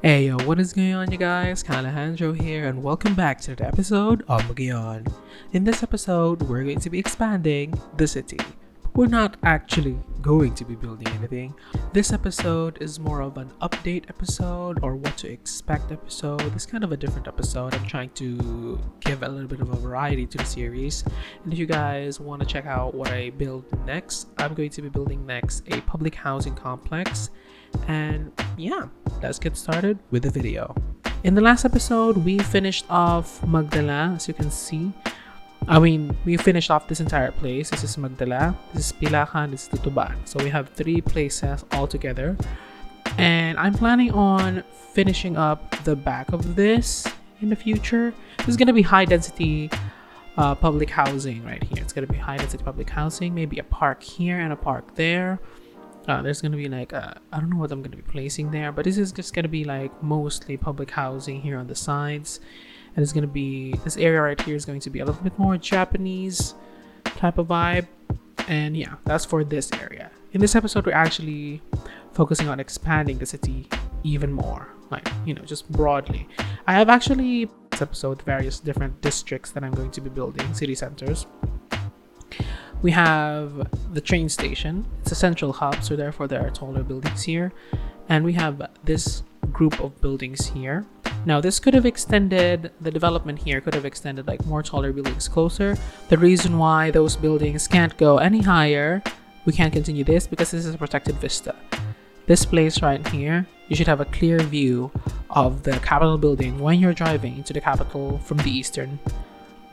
Hey yo, what is going on you guys? Alejandro here and welcome back to the episode of Magayon. In this episode, we're going to be expanding the city. We're not actually going to be building anything. This episode is more of an update episode or what to expect episode. It's kind of a different episode. I'm trying to give a little bit of a variety to the series. And if you guys want to check out what I build next, I'm going to be building next a public housing complex. And yeah, let's get started with the video. In the last episode, we finished off Magdala, as you can see. We finished off this entire place. This is Magdala, this is Pilacan, this is Tutuban. So we have 3 places all together. And I'm planning on finishing up the back of this in the future. This is going to be high density public housing right here. It's going to be high density public housing, maybe a park here and a park there. There's going to be like, I don't know what I'm going to be placing there, but this is just going to be like mostly public housing here on the sides. And it's going to be, this area right here is going to be a little bit more Japanese type of vibe. And yeah, that's for this area. In this episode, we're actually focusing on expanding the city even more, like, just broadly. I have actually, this episode, various different districts that I'm going to be building, city centers. We have the train station. It's a central hub, so therefore there are taller buildings here. And we have this group of buildings here. Now this could have extended, the development here could have extended like more taller buildings closer. The reason why those buildings can't go any higher, we can't continue this because this is a protected vista. This place right here, you should have a clear view of the Capitol building when you're driving into the Capitol from the eastern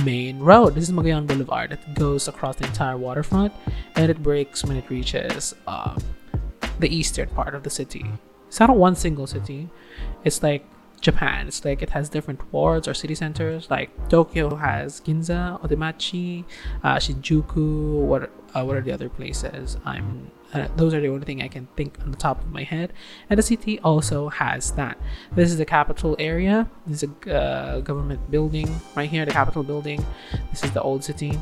main road. This is Magayon Boulevard. It goes across the entire waterfront and it breaks when it reaches the eastern part of the city. It's not one single city. It's like Japan. It's like it has different wards or city centers. Like Tokyo has Ginza, Odemachi, Shinjuku. What are the other places? Those are the only thing I can think on the top of my head. And the city also has that. This is the capital area. This is a government building right here, the Capitol building. This is the old city.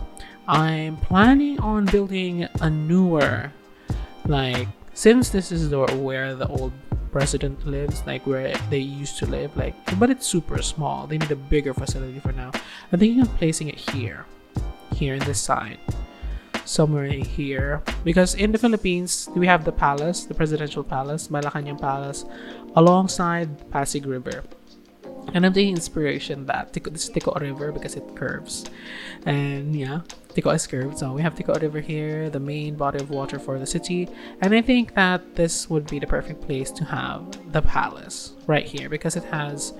I'm planning on building a newer, like, since this is where the old president lives, like where they used to live, like, but it's super small. They need a bigger facility for now. I'm thinking of placing it here in this side. Somewhere here, because in the Philippines we have the palace, the presidential palace, Malacanang Palace, alongside Pasig River, and I'm taking inspiration that this Tico River because it curves, and yeah, Tico is curved, so we have Tico River here, the main body of water for the city, and I think that this would be the perfect place to have the palace right here because it has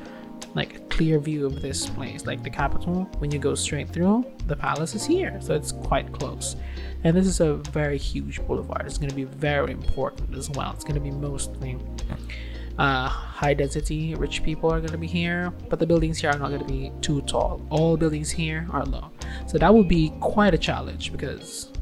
like a clear view of this place, like the Capitol. When you go straight through, the palace is here, so it's quite close. And this is a very huge boulevard. It's going to be very important as well. It's going to be mostly high density, rich people are going to be here, but the buildings here are not going to be too tall. All buildings here are low, so that will be quite a challenge because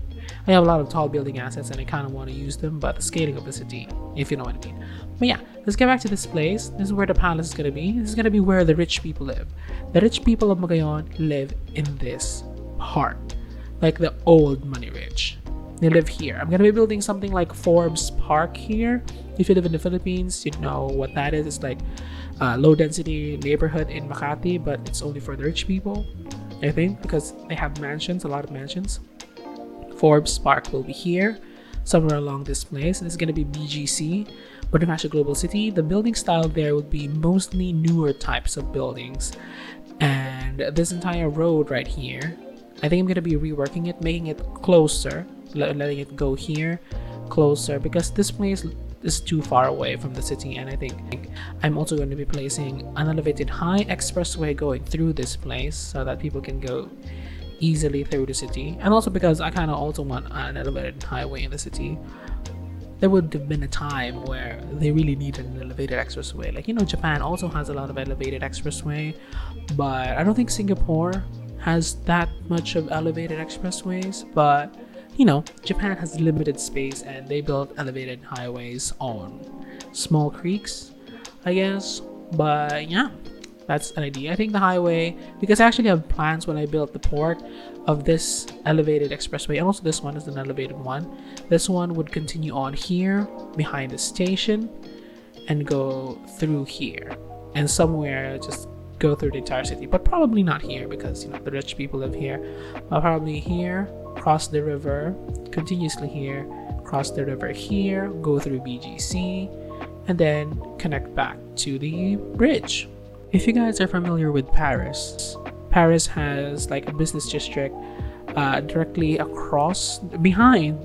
I have a lot of tall building assets and I kind of want to use them, but the scaling of the city, if you know what I mean. But yeah, let's get back to this place. This is where the palace is going to be. This is going to be where the rich people live. The rich people of Magayon live in this part, like the old money rich. They live here. I'm going to be building something like Forbes Park here. If you live in the Philippines, you know what that is. It's like a low density neighborhood in Makati, but it's only for the rich people, I think, because they have mansions, a lot of mansions. Forbes Park will be here, somewhere along this place. This is going to be BGC, Bonifacio Global City. The building style there would be mostly newer types of buildings. And this entire road right here, I think I'm going to be reworking it, making it closer, letting it go here, closer, because this place is too far away from the city. And I think I'm also going to be placing an elevated high expressway going through this place so that people can go easily through the city. And also because I kind of also want an elevated highway in the city. There would have been a time where they really needed an elevated expressway. Like, Japan also has a lot of elevated expressway, but I don't think Singapore has that much of elevated expressways. But Japan has limited space and they build elevated highways on small creeks, I guess. But yeah, that's an idea. I think the highway, because I actually have plans when I built the port of this elevated expressway, and also this one is an elevated one. This one would continue on here behind the station, and go through here, and somewhere just go through the entire city, but probably not here because the rich people live here. But probably here, cross the river continuously here, cross the river here, go through BGC, and then connect back to the bridge. If you guys are familiar with Paris has like a business district directly across behind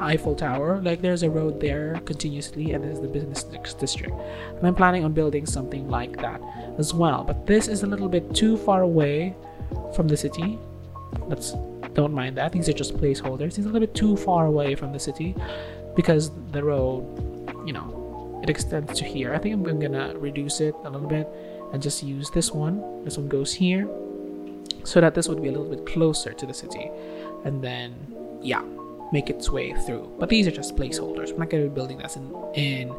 Eiffel Tower. Like there's a road there continuously, and this is the business district, and I'm planning on building something like that as well. But this is a little bit too far away from the city. Don't mind that, these are just placeholders. It's a little bit too far away from the city because the road, it extends to here. I think I'm gonna reduce it a little bit and just use this one goes here, so that this would be a little bit closer to the city, and then make its way through. But these are just placeholders. We're not going to be building this in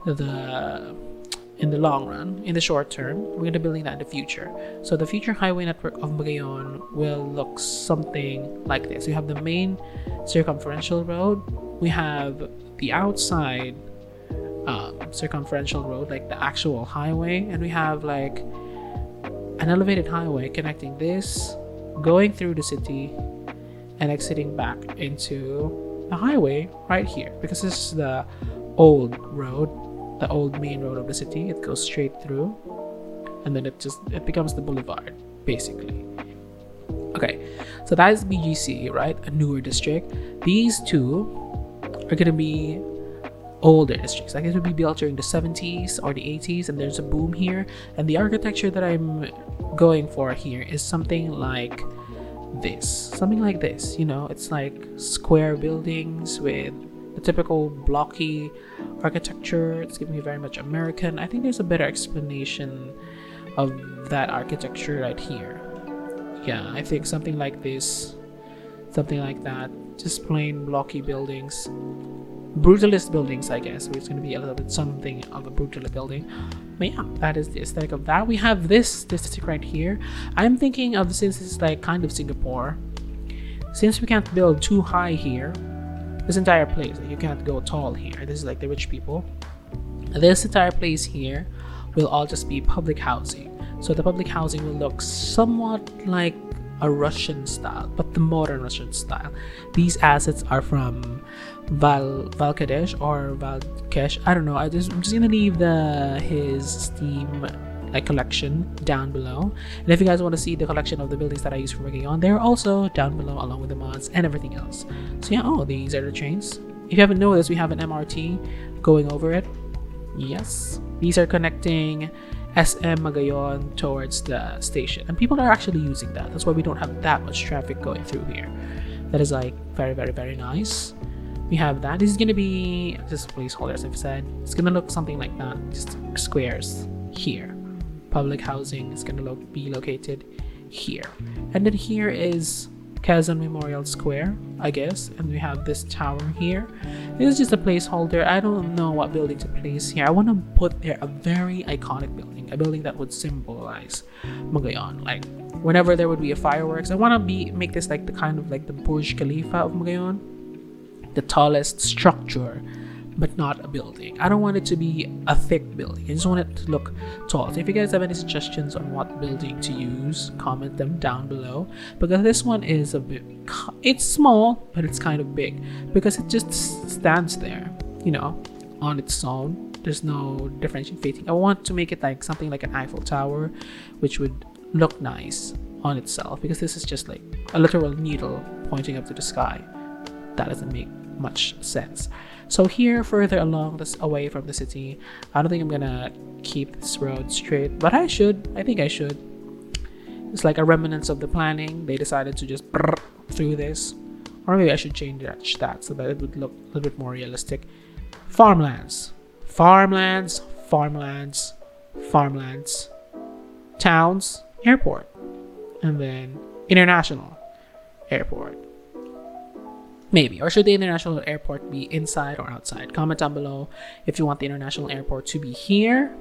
the long run. In the short term, we're going to be building that in the future. So the future highway network of Magayon will look something like this. We have the main circumferential road, we have the outside circumferential road, like the actual highway, and we have like an elevated highway connecting this, going through the city, and exiting back into the highway right here, because this is the old road, the old main road of the city. It goes straight through, and then it becomes the boulevard basically. Okay, so that is BGC, right? A newer district. These two are gonna be older districts. Like it would be built during the 70s or the 80s, and there's a boom here. And the architecture that I'm going for here is something like this. It's like square buildings with the typical blocky architecture. It's giving me very much American. I think there's a better explanation of that architecture right here. Yeah, I think something like this, something like that. Just plain blocky buildings, brutalist buildings, I guess. It's going to be a little bit something of a brutalist building. But yeah, that is the aesthetic of that. We have this district right here. I'm thinking of, since it's like kind of Singapore, since we can't build too high here, this entire place, you can't go tall here. This is like the rich people. This entire place here will all just be public housing. So the public housing will look somewhat like a Russian style, but the modern Russian style. These assets are from Valkadesh or Valkesh. I don't know. I'm just gonna leave his Steam collection down below. And if you guys want to see the collection of the buildings that I use for Magayon, they're also down below along with the mods and everything else. So yeah, these are the trains. If you haven't noticed, we have an MRT going over it. Yes, these are connecting SM Magayon towards the station, and people are actually using that. That's why we don't have that much traffic going through here. That is like very, very, very nice. We have that. This is gonna be just placeholder, as I've said. It's gonna look something like that, just squares here. Public housing is gonna be located here, and then here is Quezon Memorial Square, I guess, and we have this tower here. This is just a placeholder. I don't know what building to place here. I want to put there a very iconic building, a building that would symbolize Magayon. Like whenever there would be a fireworks, I want to make this like the kind of like the Burj Khalifa of Magayon, the tallest structure, but not a building. I don't want it to be a thick building. I just want it to look tall. So if you guys have any suggestions on what building to use, comment them down below, because this one is it's small, but it's kind of big because it just stands there, on its own. There's no differentiating. I want to make it like something like an Eiffel Tower, which would look nice on itself, because this is just like a literal needle pointing up to the sky. That doesn't make much sense. So here, further along this, away from the city, I don't think I'm gonna keep this road straight, but I think I should. It's like a remnants of the planning. They decided to just through this, or maybe I should change that so that it would look a little bit more realistic. Farmlands, towns, airport, and then international airport. Maybe. Or should the international airport be inside or outside? Comment down below if you want the international airport to be here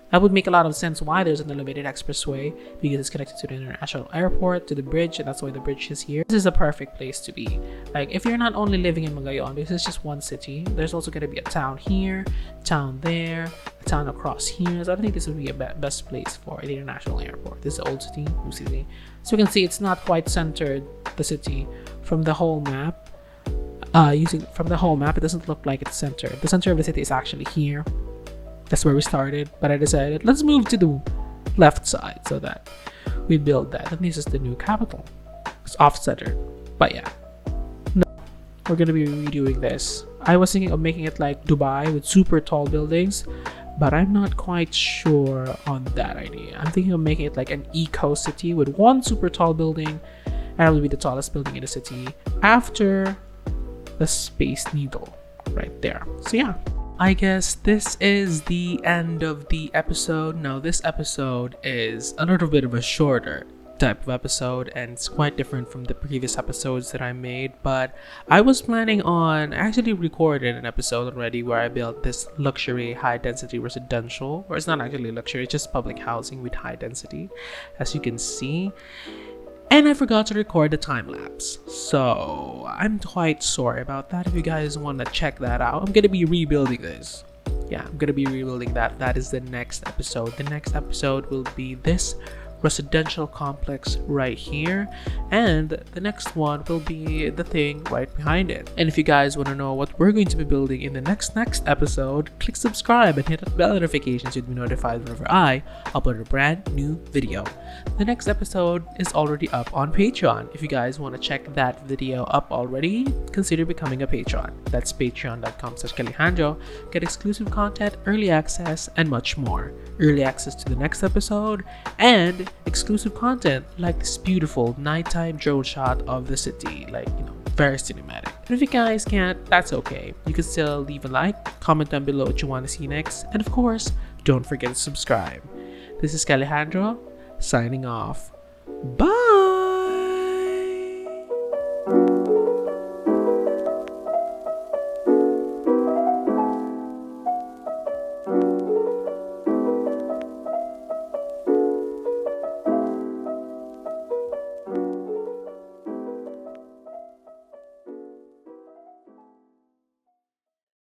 That would make a lot of sense why there's an elevated expressway, because it's connected to the international airport, to the bridge, and that's why the bridge is here. This is a perfect place to be. Like, if you're not only living in Magayon, because it's just one city, there's also going to be a town here, town there, a town across here. So I think this would be a best place for the international airport. This is the old city, new city. So you can see it's not quite centered, the city, from the whole map. From the whole map, it doesn't look like it's centered. The center of the city is actually here. That's where we started, but I decided let's move to the left side so that we build that. And this is the new capital. It's off-centered, but yeah. No, we're gonna be redoing this. I was thinking of making it like Dubai with super tall buildings, but I'm not quite sure on that idea. I'm thinking of making it like an eco city with one super tall building, and it will be the tallest building in the city after the Space Needle right there. So yeah. I guess this is the end of the episode. Now, this episode is a little bit of a shorter type of episode, and it's quite different from the previous episodes that I made, but I was planning on actually recording an episode already where I built this luxury high density residential, or it's not actually luxury, it's just public housing with high density, as you can see. And I forgot to record the time lapse, so I'm quite sorry about that. If you guys want to check that out, I'm gonna be rebuilding this. Yeah, I'm gonna be rebuilding that. That is the next episode. The next episode will be this residential complex right here, and the next one will be the thing right behind it. And if you guys want to know what we're going to be building in the next episode, click subscribe and hit the bell notifications to be notified whenever I upload a brand new video. The next episode is already up on Patreon. If you guys want to check that video up already, consider becoming a patron. That's patreon.com/Alejandro. Get exclusive content, early access, and much more. Early access to the next episode, and exclusive content like this beautiful nighttime drone shot of the city, like, you know, very cinematic. But if you guys can't, that's okay. You can still leave a like, comment down below what you want to see next, and of course, don't forget to subscribe. This is Alejandro signing off. Bye!